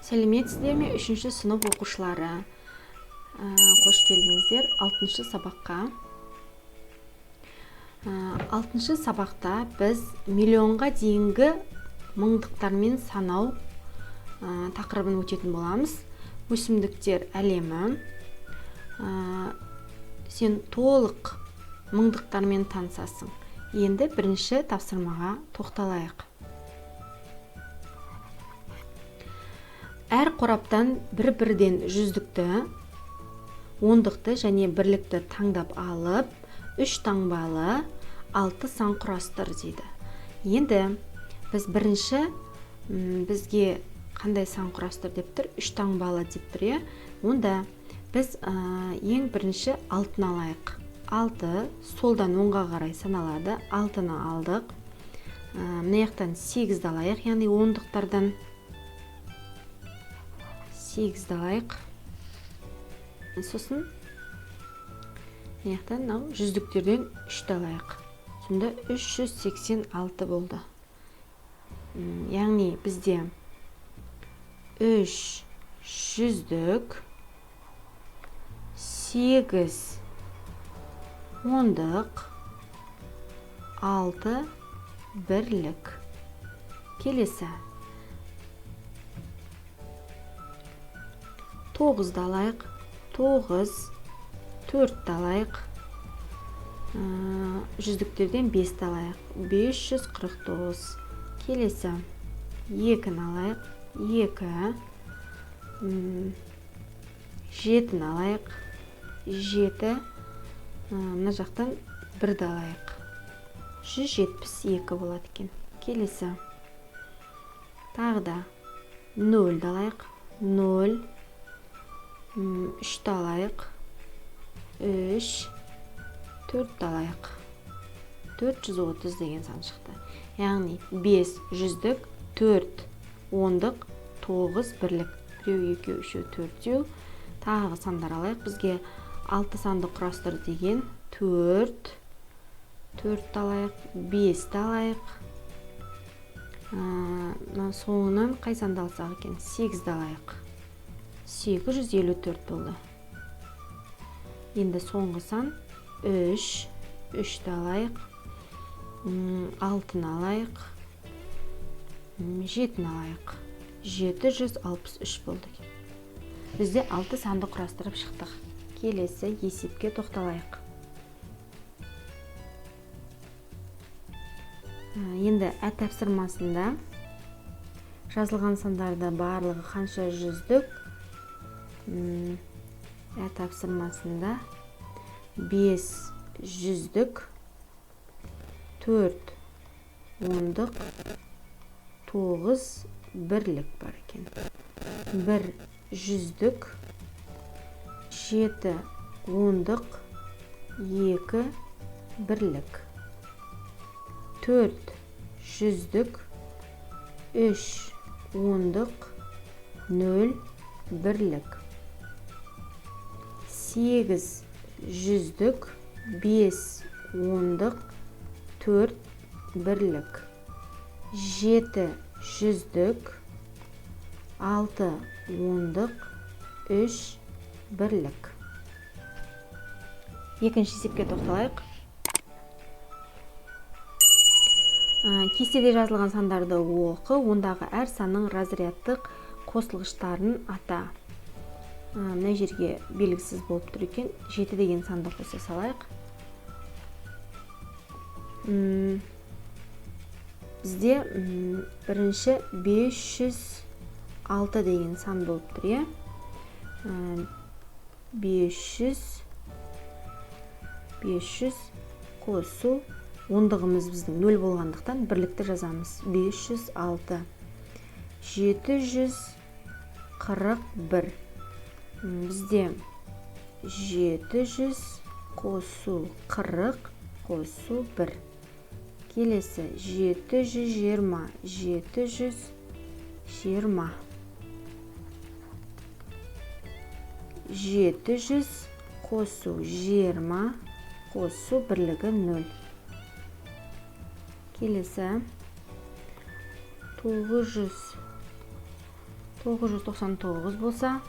Сәлеметсіздер ме? 3-ші сынып оқушылары. Қош келдіңіздер 6-шы сабаққа. 6-шы сабақта біз миллионға дейінгі мыңдықтармен санау тақырыбын өтетін боламыз. Өсімдіктер әлемі. Сен толық мыңдықтармен танысасың. Енді бірінші тапсырмаға тоқталайық. Әр қораптан бір-бірден жүздікті, ондықты және бірлікті таңдап алып, 3 таңбалы 6 сан құрастыр дейді. Енді біз бірінші бізге қандай сан құрастыр деп тұр? 3 таңбалы деп тұр. Онда біз ең бірінші 6-ны алайық. 6 солдан оңға қарай саналады. 6-ны алдық. Мына жақтан 8-ді алайық, яғни ондықтардан 8-ді алайық. Сосын мына жақтан жүздіктерден 3-ді алайық. Сонда 386 болды. Яғни бізде 3 жүздік, 8 ондық, 6 бірлік. Келесі 9-ды алайық. 9 4-ді алайық. Жүздіктерден 5-ді алайық. 549. Келесі 2-ні алайық. 2 7-ні алайық. 7 мына жақтан 1-ді алайық. 172 болады екен. Келесі тағы да 0-ді алайық. 0 3-ді алайық. 3 4-ді алайық. 430 деген сан шықты. Яғни 5 жүздік, 4 ондық, 9 бірлік. Біреу, екеу, үшеу, төртеу. Тағы сандар алайық. Бізге 6 санды құрастыр деген 4 4-ді алайық. 5-ді алайық. Соңынан қай санды алсақ екен? 8-ді алайық. 854 болды. Енді соңғы сан 3 3-ді алайық. 6-ны алайық. 7-ні алайық. 763 болды. Бізде 6 санды құрастырып шықтық. Келесі есепке тоқталайық. Енді тапсырмасында жазылған сандарды барлығы қанша жүздік? Тапсырмасында 5 жүздік, 4 ондық, 9 бірлік бар екен. 1 жүздік, 7 ондық, 2 бірлік. 4 жүздік, 3 ондық, 0 бірлік. 8 жүздік, 5 ондық, 4 бірлік. 7 жүздік, 6 ондық, 3 бірлік. Екінші есепке тоқталайық. Кестеде жазылған сандарды оқы, ондағы әр санның разрядтық қосылғыштарын ата. Мына жерге белгісіз болып тұр екен. 7 деген санды қоса салайық. Бізде бірінші 506 деген сан болып тұр. 500 қосу, ондығымыз біздің 0 болғандықтан бірлікті жазамыз. 506. 741. Бізде 700 қосу 40 қосу 1. Келесі 720. 720. 700 қосу 20 қосу бірлігі 0. Келесі 900 999 болса,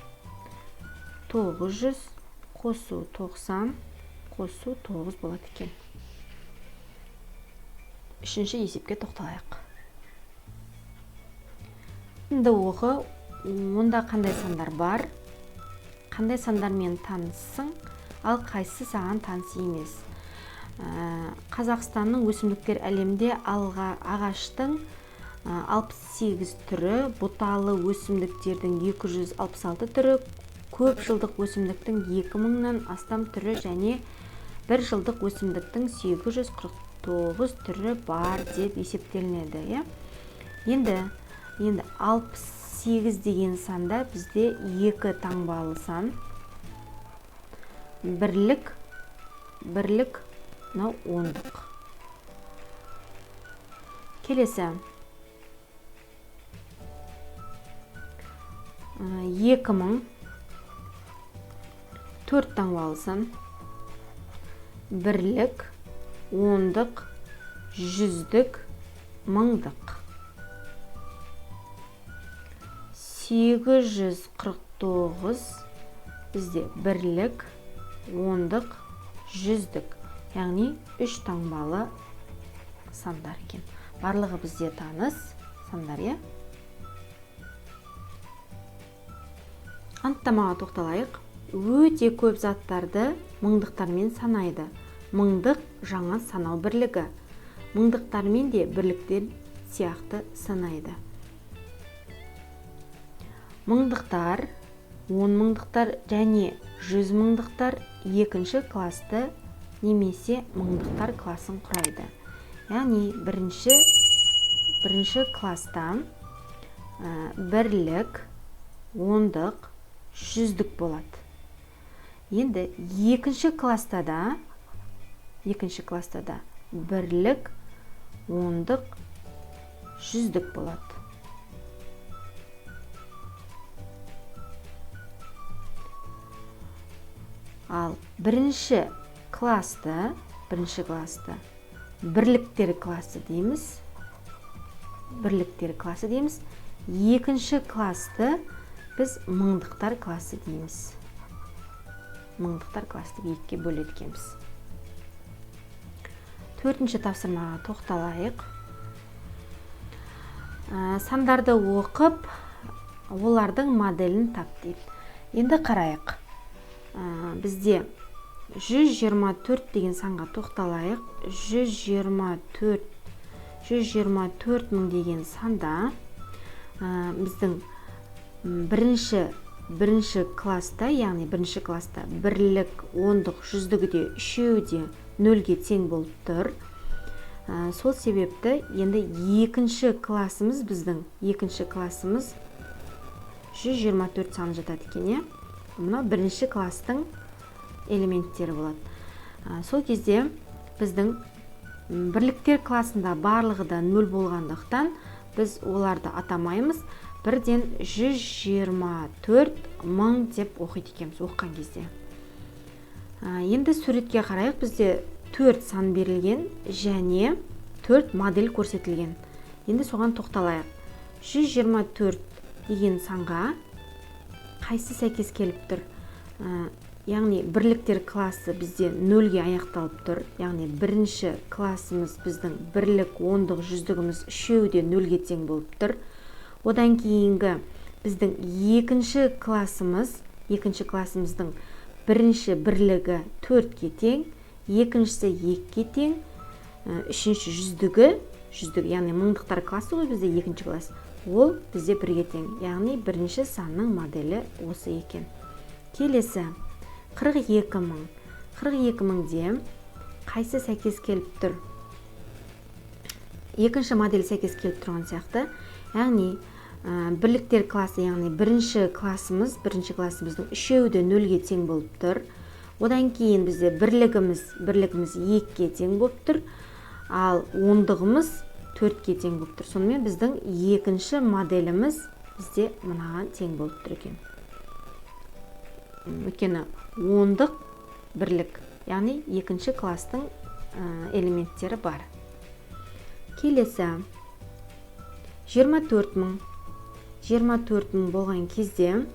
900 қосу 90 қосу 9 болады екен. Үшінші есепке тоқталайық. Енді оқы, онда қандай сандар бар, қандай сандармен таныссың, ал қайсысы саған таныс емес. Қазақстанның өсімдіктер әлемде ағаштың 68 түрі, бұталы өсімдіктердің 266 түрі, көп жылдық өсімдіктің 2000-нан астам түрі және бір жылдық өсімдіктің 849 түрі бар деп есептелінеді. Енді 68 деген санда бізде 2 таңбалы сан, бірлік, ондық. Келесі 2000 4 таңбалы сан, бірлік, ондық, жүздік, мыңдық. 849 бізде бірлік, ондық, жүздік, яғни 3 таңбалы сандар екен. Барлығы бізде таныс сандар, Анықтамаға тоқталайық. Өте көп заттарды мыңдықтармен санайды. Мыңдық жаңа санау бірлігі. Мыңдықтармен де бірліктер сияқты санайды. Мыңдықтар, 10 мыңдықтар және 100 мыңдықтар екінші класты немесе мыңдықтар класын құрайды. Яғни бірінші класста бірлік, ондық, жүздік болады. Енді екінші класста бірлік, ондық, жүздік болады. Ал бірінші класты бірліктер класы дейміз. Екінші класты біз мыңдықтар класы дейміз. Мыңдықтар класты екіге бөледі екенбіз. Төртінші тапсырмаға тоқталайық. Сандарды оқып, олардың моделін тап дейді. Енді қарайық. Бізде 124 деген санға тоқталайық. 124 мың деген санда біздің бірінші класста, яғни бірінші класста бірлік, ондық, жүздігі де үшеуі де нөлге тең болып тұр. Сол себепті енді екінші класымыз 124 саны жатады екен. Мына бірінші кластың элементтері болады. Сол кезде біздің бірліктер класында барлығы да 0 болғандықтан біз оларды атамаймыз. Бірден 124 мың деп оқиды екенбіз оққан кезде. Енді суретке қарайық. Бізде 4 сан берілген және 4 модель көрсетілген. Енді соған тоқталайық. 124 деген санға қайсы сәйкес келіп тұр? Яғни бірліктер класы бізде 0-ге аяқталып тұр. Яғни бірінші класымыз біздің бірлік, ондық, жүздігіміз үшеуі де 0-ге тең болып тұр. Одан кейінгі біздің екінші класымыздың бірінші бірлігі 4-ге тең, екіншісі 2-ге тең, үшінші жүздігі, яғни мыңдықтар класы ғой бізде екінші класс, ол бізде 1-ге тең. Яғни бірінші санның моделі осы екен. Келесі 42 мың. 42 мыңде қайсы сәйкес келіп тұр? Екінші модель сәйкес келіп тұрған сияқты. Яғни бірліктер класы, яғни бірінші классымыздың үшеуі де 0-ге тең болып тұр. Одан кейін бізде бірлігіміз 2-ге тең болып тұр, ал ондығымыз 4-ге тең болып тұр. Сонымен біздің екінші моделіміз бізде мынаған тең болып тұр екен. Өйткені ондық бірлік, яғни екінші кластың элементтері бар. Келесі 24 мың. 24 мың болған кезде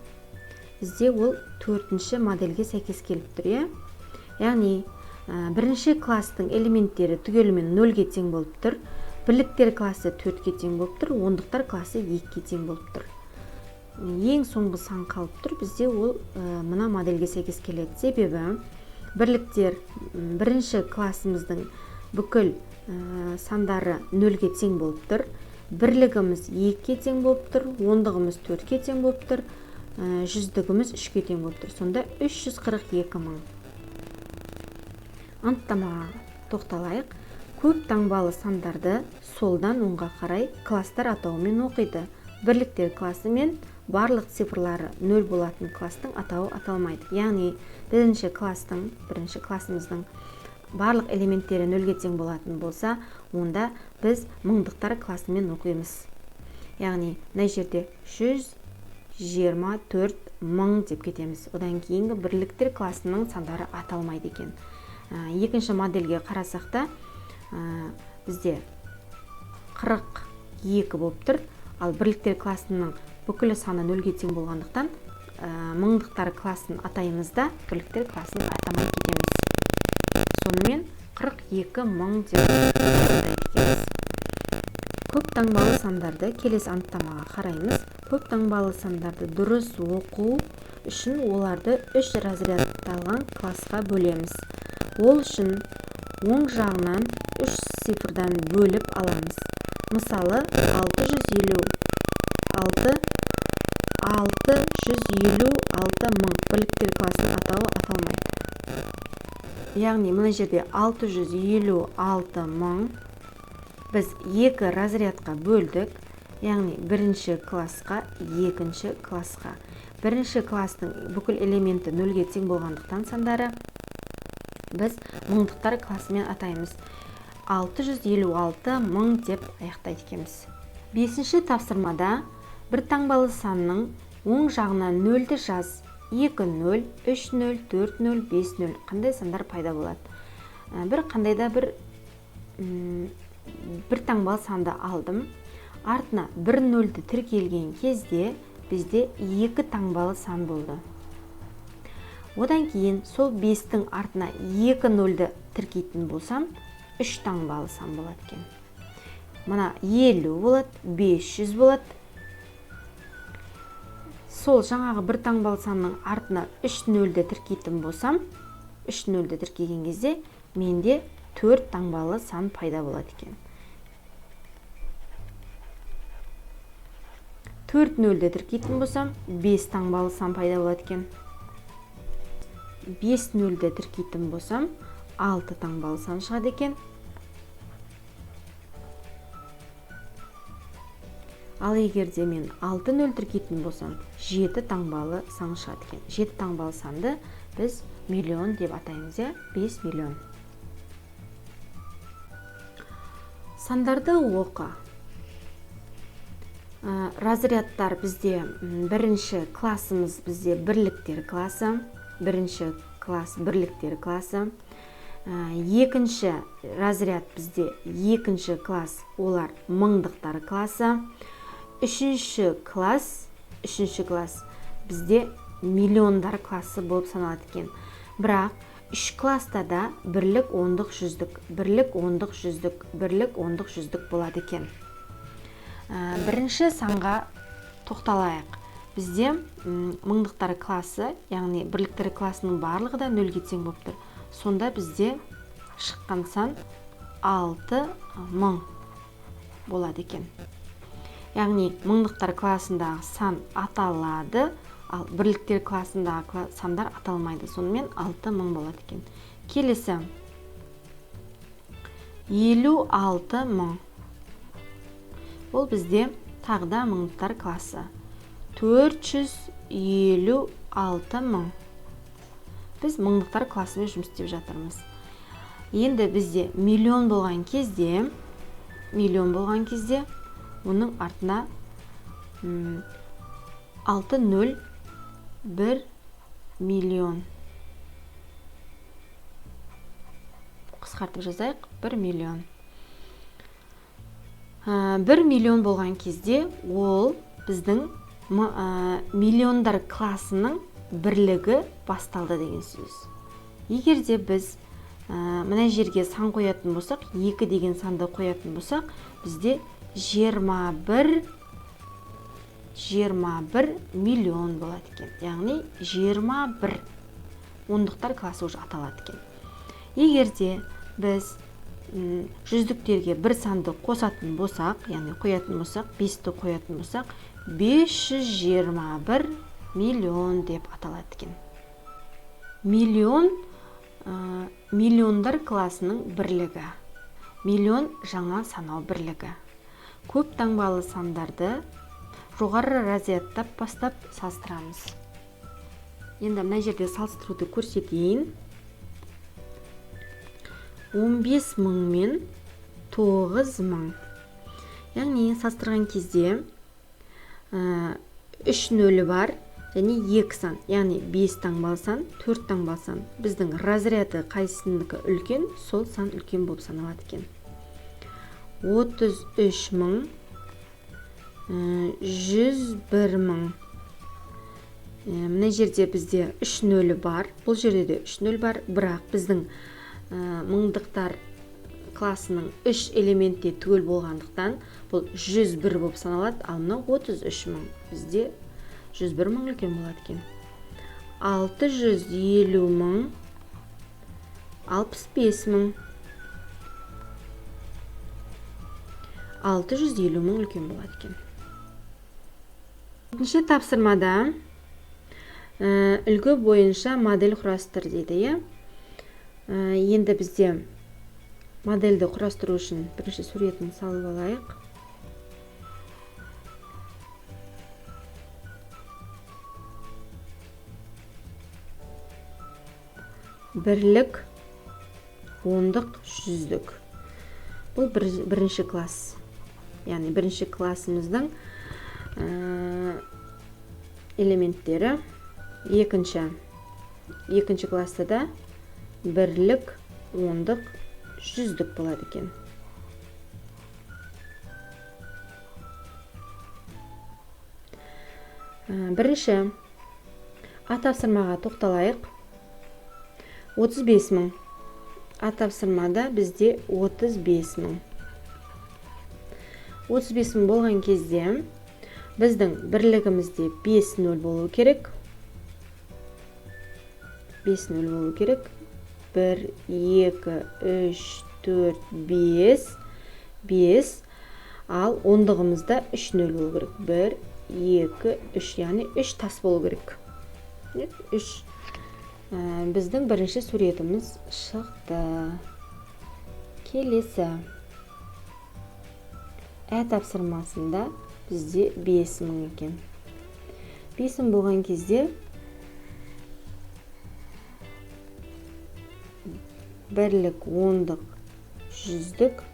бізде ол 4-ші модельге сәйкес келіп тұр. Яғни бірінші кластың элементтері түгелімен 0-ге тең болып тұр. Бірліктер классы 4-ге тең болып тұр. Ондықтар классы 2-ге тең болып тұр. Ең соңғы сан қалып тұр. Бізде ол мына модельге сәйкес келеді. Себебі бірліктер бірінші классымыздың бүкіл сандары 0-ге тең болып тұр. Бірлігіміз 2-ге тең болып тұр. Ондығымыз 4-ге тең болып тұр. Жүздігіміз 3-ге тең болып тұр. Сонда 342 мың. Анықтамаға тоқталайық. Көп таңбалы сандарды солдан оңға қарай класстар атауымен оқиды. Бірліктер классы мен барлық цифрлары 0 болатын класстың атауы аталмайды. Яғни бірінші классымыздың барлық элементтері 0-ге тең болатын болса, онда біз мыңдықтар классымен оқимыз. Яғни мына жерде 124 мың деп кетеміз. Одан кейінгі бірліктер классының сандары аталмайды екен. Екінші модельге қарасақ та бізде 42 болып тұр. Ал бірліктер классының бүкілі саны 0-ге тең болғандықтан мыңдықтар классын атаймыз да бірліктер классын атамай кетеміз. Сонымен 42 мың деп атаймыз. Көп таңбалы сандарды келесі анықтамаға қараймыз. Көп таңбалы сандарды дұрыс оқу үшін оларды 3 разрядталған классқа бөлеміз. Ол үшін оң жағынан 3 цифрдан бөліп аламыз. Мысалы 656 мың бірліктер классының атауы аталмайды. Яғни мына жерде 656 мың біз 2 разрядқа бөлдік. Яғни бірінші классқа, екінші классқа. Бірінші класстың бүкіл элементі 0-ге тең болғандықтан сандары біз мыңдықтар классымен атаймыз. 656 мың деп аяқтайды екенбіз. 5-ші тапсырмада бір таңбалы санның оң жағына 0-ді жаз. 2-0, 3-0, 4-0, 5-0 қандай сандар пайда болады? Бір қандайда бір таңбалы санды алдым. Артына 1-0-ді тіркелген кезде бізде 2 таңбалы сан болды. Одан кейін сол 5-тің артына 2-0-ді тіркейтін болсам, 3 таңбалы сан болады екен. Мына 50 болады, 500 болады. Сол жаңағы бір таңбалы санның артына 3-0-ді тіркейтін болсам, 3-0-ді тіркеген кезде менде 4 таңбалы сан пайда болады екен. 4-0-ді тіркейтін болсам, 5 таңбалы сан пайда болады екен. 5-0-ді тіркейтін болсам, 6 таңбалы сан шығады екен. Ал егерде мен 6-0 тіркейтін болсам, 7 таңбалы сан шығады екен. 7 таңбалы санды біз миллион деп атаймыз, 5 миллион. Сандарды оқы. Разрядтар бізде бірінші классымыз бізде бірліктер классы. Бірінші класс бірліктер классы. Екінші разряд бізде екінші класс, олар мыңдықтар классы. Үшінші класс бізде миллиондар классы болып саналады екен. Бірақ үш класста да бірлік, ондық, жүздік, бірлік, ондық, жүздік, бірлік, ондық, жүздік болады екен. Бірінші санға тоқталайық. Бізде мыңдықтар классы, яғни бірліктер классының барлығы да 0-ге тең болып тұр. Сонда бізде шыққан сан 6000 болады екен. Яғни мыңдықтар классындағы сан аталады, ал бірліктер классындағы сандар аталмайды. Сонымен 6000 болады екен. Келесі 56000. Ол бізде тағда мыңдықтар классы. 456 Біз мыңдықтар классымен жұмыс істеп жатырмыз. Енді бізде миллион болған кезде, оның артына 60 1 миллион. Қысқартып жазайық, 1 миллион. 1 миллион болған кезде ол біздің миллиондар классының бірлігі басталды деген сөз. Егер де біз мына жерге сан қоятын болсақ, 2 деген санды қоятын болсақ, бізде 21 миллион болады екен. Яғни 21 ондықтар классы уже аталады екен. Егер де біз жүздіктерге бір санды қосатын болсақ, яғни қоятын болсақ, 5-ті қоятын болсақ, 521 миллион деп аталады екен. Миллион миллиондар классының бірлігі. Миллион жаңа санау бірлігі. Көп таңбалы сандарды жоғары разрядтан бастап салыстырамыз. Енді мына жерде салыстыруды көрсетейін. 15.000 мен 9.000. Яғни салыстырған кезде 3 нөлі бар және 2 сан, яғни 5 таңбалы сан, 4 таңбалы сан. Біздің разряды қайсысыныкі үлкен, сол сан үлкен болып саналады екен. 33.000, 101.000. Мына жерде бізде 3 нөлі бар. Бұл жерде де 3 нөл бар, бірақ біздің мыңдықтар классының 3 элементте түгел болғандықтан бұл 101 болып саналады, ал мына 33.000 бізде 101.000 үлкен болады екен. 650.000, 65.000, 650.000 үлкен болады екен. Екінші тапсырмада үлгі бойынша модель құрастыр дейді. Енді бізде модельді құрастыру үшін бірінші суретін салып алайық. Бірлік, ондық, жүздік. Бұл бірінші класс. Яғни бірінші классымыздың элементтері. Екінші класста да бірлік, ондық, жүздік болады екен. Бірінші тапсырмаға тоқталайық. 35.000. Тапсырмада бізде 35.000. 35.000 болған кезде біздің бірлігімізде 5 нөл болу керек. 5 нөл болу керек. 1, 2, 3, 4, 5. 5. Ал ондығымызда 3 нөл болу керек. 1, 2, 3. Яғни 3 тас болу керек. 3. Біздің бірінші суретіміз шықты. Келесі. Тапсырмасында бізде 5.000 екен. 5.000 болған кезде бірлік, ондық, жүздік.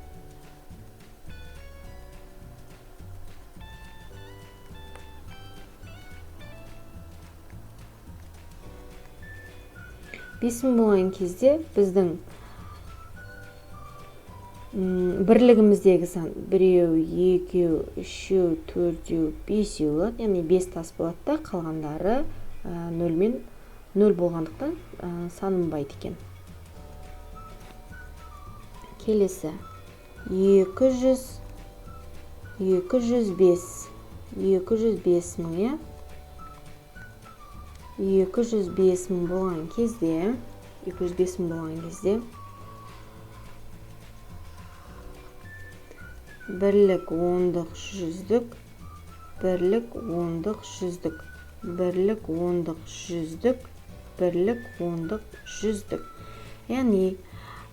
Болған кезде біздің бірлігіміздегі сан 1, 2, 3, 4, 5 болады. Яғни 5 тас болады да, қалғандары 0 болғандықтан санынбайды екен. Келесі 200, 205, 205.000. 205.000 болған кезде бірлік, ондық, жүздік, бірлік, ондық, жүздік, бірлік, ондық, жүздік, бірлік, ондық, жүздік. Яғни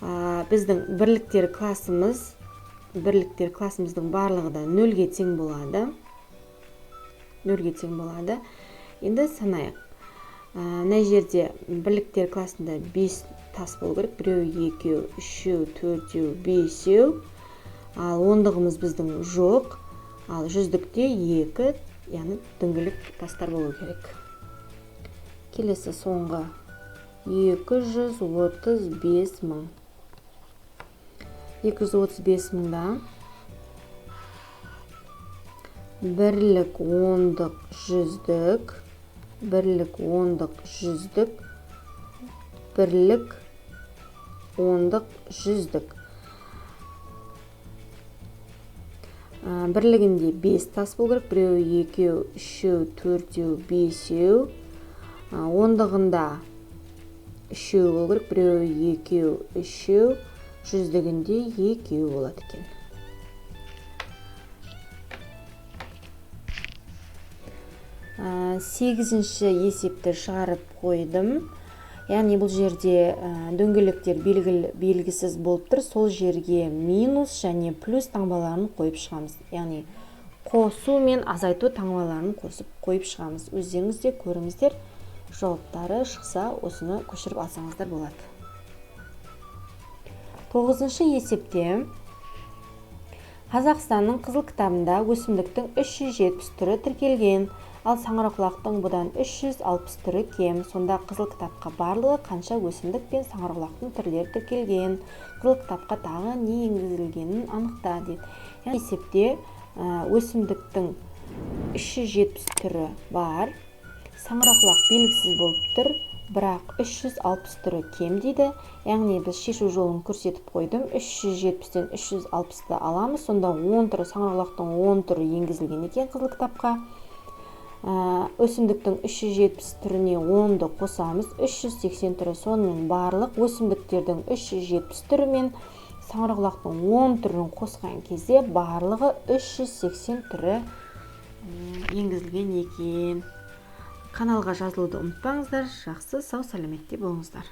біздің бірліктер классымыздың барлығы да 0-ге тең болады. 0-ге тең болады. Енді санайық. Мына жерде бірліктер классында 5 тас болу керек. 1, 2, 3, 4, 5. Ал ондығымыз біздің жоқ. Ал жүздікте 2, яғни дөңгелек тастар болу керек. Келесі соңғы 235.000. 235.000-да бірлік, ондық, жүздік, бірлік, ондық, жүздік, бірлік, ондық, жүздік. Бірлігінде 5 тас болу керек. Біреу, екеу, үшеу, төртеу, бесеу. Ондығында үшеу болу керек. Біреу, екеу, үшеу. Жүздігінде екеу болады екен. Сегізінші есепті шығарып қойдым. Яғни бұл жерде дөңгелектер белгісіз болып тұр. Сол жерге минус және плюс таңбаларын қойып шығамыз. Яғни қосу мен азайту таңбаларын қосып қойып шығамыз. Өздеріңіз де көріңіздер. Жауаптары шықса, осыны көшіріп алсаңыздар болады. 9-шы есепте Қазақстанның қызыл кітабында өсімдіктің 370 түрі тіркелген. Ал саңырауқұлақтың бұдан 360 түрі кем. Сонда қызыл кітапқа барлығы қанша өсімдік пен саңырауқұлақтың түрлері тіркелген. Қызыл кітапқа тағы не енгізілгенін анықта дейді. Есепте өсімдіктің 370 түрі бар. Саңырауқұлақ белгісіз болып тұр, бірақ 360 түрі кем дейді. Яғни біз шешу жолын көрсетіп қойдым. 370-тен 360-ды аламыз. Сонда 10 түрі, саңырауқұлақтың 10 түрі енгізілген екен қызыл кітапқа. Өсімдіктің 370 түріне 10-ды қосамыз, 380 түрі. Сонымен барлық өсімдіктердің 370 түрі мен саңырауқұлақтың 10 түрін қосқан кезде барлығы 380 түрі енгізілген екен. Каналға жазылуды ұмытпаңыздар. Жақсы, сау, сәлеметте болыңыздар.